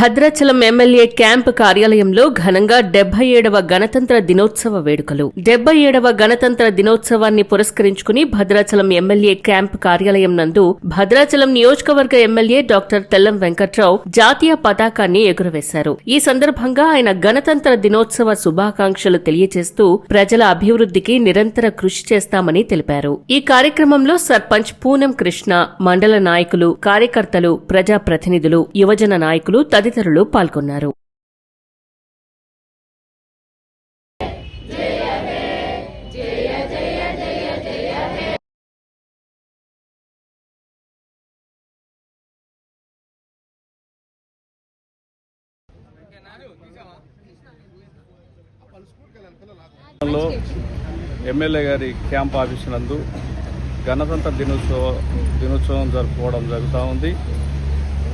Bhadrachalam MLA camp కార్యాలయంలో ఘనంగా 77వ గణతంత్ర దినోత్సవ వేడుకలు. 77వ గణతంత్ర దినోత్సవాన్ని పురస్కరించుకుని భద్రాచలం ఎమ్మెల్యే క్యాంప్ కార్యాలయం నందు భద్రాచలం నియోజకవర్గ ఎమ్మెల్యే డాక్టర్ తెల్లం వెంకట్రావు జాతీయ పతాకాన్ని ఎగురవేశారు. ఈ సందర్భంగా ఆయన గణతంత్ర దినోత్సవ శుభాకాంక్షలు తెలియజేస్తూ ప్రజల అభివృద్ధికి నిరంతర కృషి చేస్తామని తెలిపారు. ఈ కార్యక్రమంలో సర్పంచ్ పూనం కృష్ణ, మండల నాయకులు, కార్యకర్తలు, ప్రజాప్రతినిధులు, యువజన నాయకులు తదితరులు పాల్గొన్నారు. ఎమ్మెల్యే గారి క్యాంప్ ఆఫీసు నందు గణతంత్ర దినోత్సవం జరుపుకోవడం జరుగుతూ ఉంది.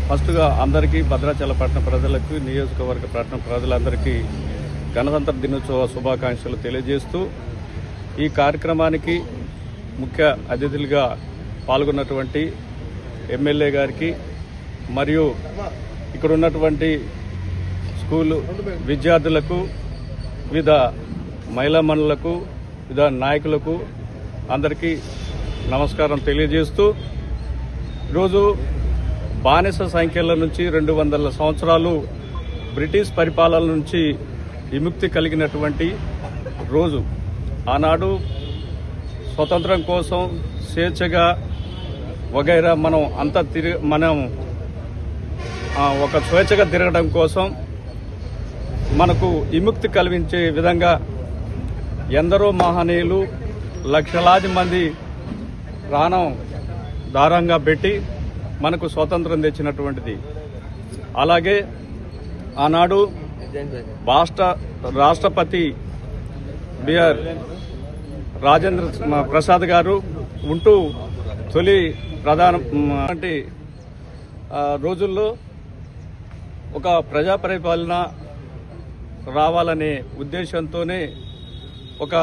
ఫస్ట్గా అందరికీ భద్రాచల పట్టణ ప్రజలకు, నియోజకవర్గ పట్టణ ప్రజలందరికీ గణతంత్ర దినోత్సవ శుభాకాంక్షలు తెలియజేస్తూ ఈ కార్యక్రమానికి ముఖ్య అతిథులుగా పాల్గొన్నటువంటి ఎమ్మెల్యే గారికి మరియు ఇక్కడ ఉన్నటువంటి స్కూలు విద్యార్థులకు, వివిధ మహిళా మండళ్లకు, వివిధ నాయకులకు అందరికీ నమస్కారం తెలియజేస్తూ ఈరోజు బానిస సంఖ్యల నుంచి 200 సంవత్సరాలు బ్రిటిష్ పరిపాలన నుంచి విముక్తి కలిగినటువంటి రోజు. ఆనాడు స్వతంత్రం కోసం స్వేచ్ఛగా వగైరా మనం ఒక స్వేచ్ఛగా తిరగడం కోసం మనకు విముక్తి కలిగించే విధంగా ఎందరో మహనీయులు లక్షలాది మంది ప్రాణం దారంగా పెట్టి మనకు స్వాతంత్రం తెచ్చినటువంటిది. అలాగే ఆనాడు రాష్ట్రపతి బిఆర్ రాజేంద్ర ప్రసాద్ గారు ఉంటూ తొలి ప్రధాన రోజుల్లో ఒక ప్రజా పరిపాలన రావాలనే ఉద్దేశంతోనే ఒక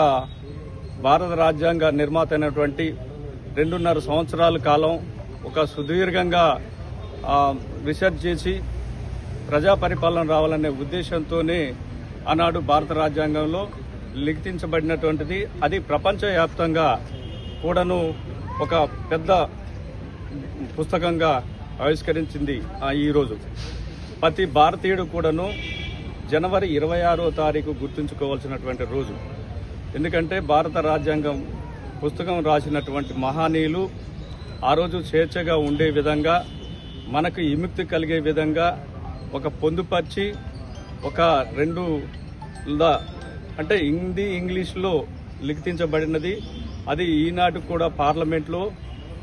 భారత రాజ్యాంగ నిర్మాత అయినటువంటి 2.5 సంవత్సరాల కాలం ఒక సుదీర్ఘంగా రీసెర్చ్ చేసి ప్రజా పరిపాలన రావాలనే ఉద్దేశంతోనే ఆనాడు భారత రాజ్యాంగంలో లిఖించబడినటువంటిది. అది ప్రపంచవ్యాప్తంగా కూడాను ఒక పెద్ద పుస్తకంగా ఆవిష్కరించింది. ఈరోజు ప్రతి భారతీయుడు కూడాను జనవరి 26వ తారీఖు గుర్తుంచుకోవాల్సినటువంటి రోజు. ఎందుకంటే భారత రాజ్యాంగం పుస్తకం రాసినటువంటి మహనీయులు ఆ రోజు స్వేచ్ఛగా ఉండే విధంగా, మనకు విముక్తి కలిగే విధంగా ఒక పొందుపరిచి ఒక 2 అంటే హిందీ, ఇంగ్లీష్లో లిఖించబడినది. అది ఈనాడు కూడా పార్లమెంట్లో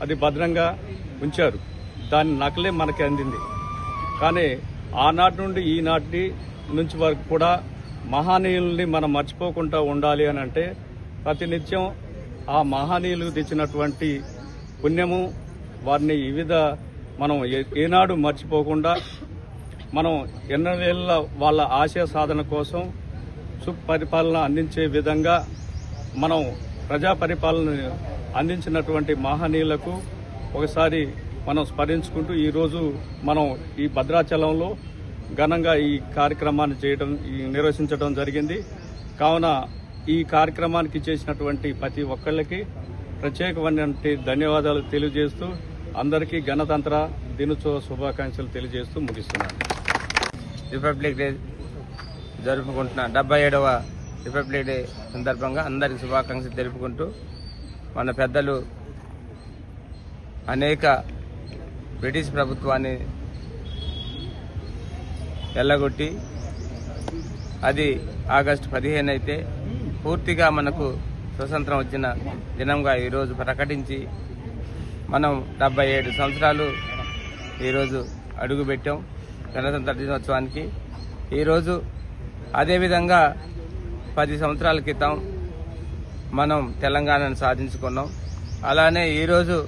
అది భద్రంగా ఉంచారు. దాని నకలే మనకి అందింది. కానీ ఆనాటి నుండి ఈనాటి నుంచి వరకు కూడా మహనీయుల్ని మనం మర్చిపోకుండా ఉండాలి అని అంటే ప్రతినిత్యం ఆ మహనీయులు తెచ్చినటువంటి పుణ్యము వారిని మనం ఏనాడు మర్చిపోకుండా మనం ఎన్నవేళ్ళ వాళ్ళ ఆశయ సాధన కోసం సుపరిపాలన అందించే విధంగా మనం ప్రజా పరిపాలన అందించినటువంటి మహనీయులకు ఒకసారి మనం స్మరించుకుంటూ ఈరోజు మనం ఈ భద్రాచలంలో ఘనంగా ఈ కార్యక్రమాన్ని నిర్వహించడం జరిగింది. కావున ఈ కార్యక్రమానికి చేసినటువంటి ప్రతి ఒక్కళ్ళకి ప్రత్యేకమైన ధన్యవాదాలు తెలియజేస్తూ అందరికీ గణతంత్ర దినోత్సవ శుభాకాంక్షలు తెలియజేస్తూ ముగిస్తున్నాను. రిపబ్లిక్ డే జరుపుకుంటున్న 77వ రిపబ్లిక్ డే సందర్భంగా అందరికి శుభాకాంక్షలు తెలుపుకుంటూ మన పెద్దలు అనేక బ్రిటిష్ ప్రభుత్వాన్ని ఎల్లగొట్టి అది ఆగస్టు 15 అయితే పూర్తిగా మనకు స్వతంత్రం వచ్చిన దినంగా ఈరోజు ప్రకటించి మనం 77 సంవత్సరాలు ఈరోజు అడుగుపెట్టాం గణతంత్ర దినోత్సవానికి. ఈరోజు అదేవిధంగా 10 సంవత్సరాల క్రితం మనం తెలంగాణను సాధించుకున్నాం. అలానే ఈరోజు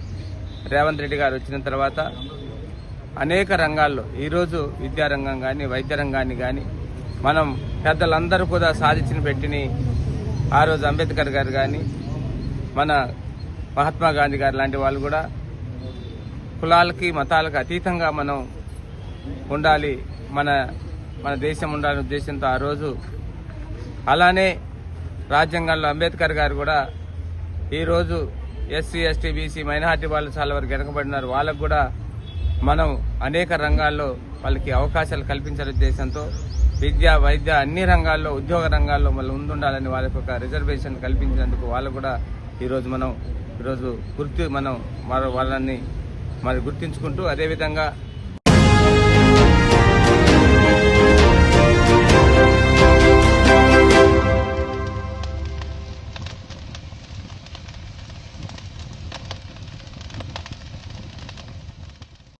రేవంత్ రెడ్డి గారు వచ్చిన తర్వాత అనేక రంగాల్లో ఈరోజు విద్యారంగం కానీ, వైద్య రంగాన్ని కానీ మనం పెద్దలందరూ కూడా సాధించిన పెట్టిని ఆ రోజు అంబేద్కర్ గారు కానీ, మన మహాత్మా గాంధీ గారు లాంటి వాళ్ళు కూడా కులాలకి, మతాలకు అతీతంగా మనం ఉండాలి, మన దేశం ఉండాలనే ఉద్దేశంతో ఆ రోజు, అలానే రాజ్యాంగంలో అంబేద్కర్ గారు కూడా ఈరోజు ఎస్సీ, ఎస్టీ, బీసీ, మైనారిటీ వాళ్ళు చాలా వరకు వెనకబడినారు, వాళ్ళకు కూడా మనం అనేక రంగాల్లో వాళ్ళకి అవకాశాలు కల్పించాలనే ఉద్దేశంతో విద్య, వైద్య అన్ని రంగాల్లో, ఉద్యోగ రంగాల్లో మళ్ళీ ముందుండాలని వాళ్ళకి ఒక రిజర్వేషన్ కల్పించినందుకు వాళ్ళు కూడా ఈరోజు వాళ్ళని మరి గుర్తించుకుంటూ, అదేవిధంగా